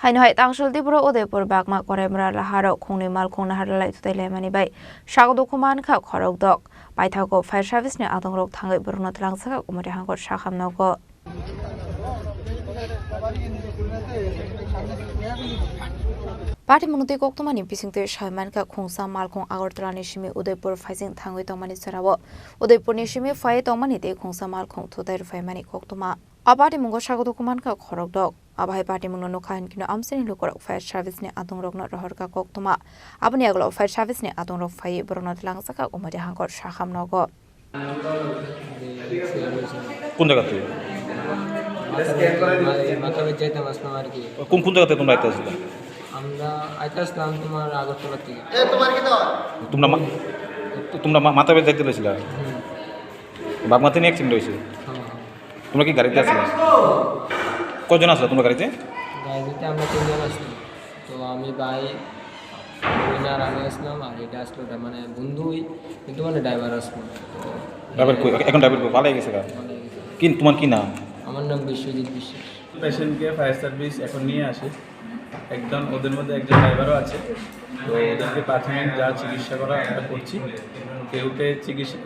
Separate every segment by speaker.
Speaker 1: Haino Tangsal Diporo Udaipur Bagma-Karoimura Lahar Khungnwi Malkhung Naharlalai Thutailaimani bai Sagodukhu Mankha Khorokdok Paithago Fire Service ni Adongrok Thangwi Borokno Twlangjakha Gomati Hangkhor Sakham Nogo Party Munuti Koktomani Pisingte Manka Khungsa Malkhung Naharlalai Nishimi Udaipur Faising Thangwi Tongmani Sarawo Udaipur Nishimi Fai Tongmani de Khungsa Malkhung Thutailaimani Koktoma Abadi Mungo Sagodukhu Mankha Khorokdok Abai party Muno Khan Kino Amsin Lukorok Fire Service ni Adongrok not Rahorka Koktoma Abani Aglo Fire Service ni Adongrok Fai Borokno Twlangjakha Gomati Hangkhor Sakham Nogo
Speaker 2: কোন জায়গাতে
Speaker 3: মাথায় যাইতাম আসলাম আর কি
Speaker 2: কোন জায়গাতে তোমরা আইতে আসলে
Speaker 3: আমরা আইতে আসলাম তোমার আগরতলা থেকে
Speaker 2: তোমরা মাথা বেঁধে যাইতে লেছিল বাগমাতে নিয়ে অ্যাক্সিডেন্ট হয়েছে তোমরা কি গাড়িতে আসলে কজন আসলে তোমরা গাড়িতে
Speaker 3: গাড়িতে আমরা তিনজন আসলাম তো আমি ভাই আর আমি আসলাম আর এটা আসলো মানে বন্ধুই কিন্তু মানে ড্রাইভার আসলো
Speaker 2: ড্রাইভার এখন ড্রাইভার পালাই গেছে কি তোমার কি নাম
Speaker 3: আমার নাম বিশ্বজিৎ বিশ্বাস
Speaker 4: পেশেন্টকে ফায়ার সার্ভিস এখন নিয়ে আসে একজন ওদের মধ্যে একজন ড্রাইভারও আছে তো ওদেরকে প্রাথমিক যা চিকিৎসা করা আমরা করছি কেউকে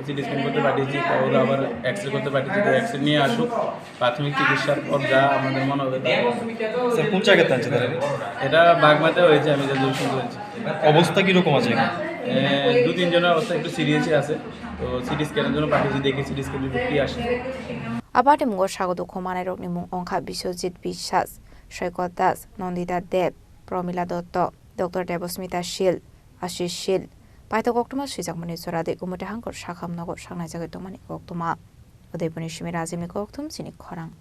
Speaker 4: সিটি স্ক্যান করতে পাঠিয়েছি ওরা আবার এক্সরে করতে পাঠিয়েছি তো এক্সরে নিয়ে আসুক প্রাথমিক চিকিৎসার পর যা আমাদের মনে হবে
Speaker 2: কোন জায়গাতে আছে
Speaker 4: এটা বাগমাতে হয়েছে আমি যা দূর শুনতে
Speaker 2: অবস্থা কীরকম আছে
Speaker 4: দু তিনজনের অবস্থা একটু সিরিয়াসই আছে তো সিটি স্ক্যানের জন্য পাঠিয়েছি দেখি সিটি স্ক্যান রিপোর্ট কি আসে
Speaker 1: Abadi Mungo Sagodukhu Manarok ni Mung Ongkha Biswajit Bishas Shaikot Das Nondita Deb Promila Dotto Dr. Debosmita Shil Ashish Shil Paithago Koktoma Swijakmani Sorade Gomati Hangkhor Sakham Nogo Sangnai Jagai Tongmani Koktoma Udaipur Nishimi Razimi Koktum Chini Khorang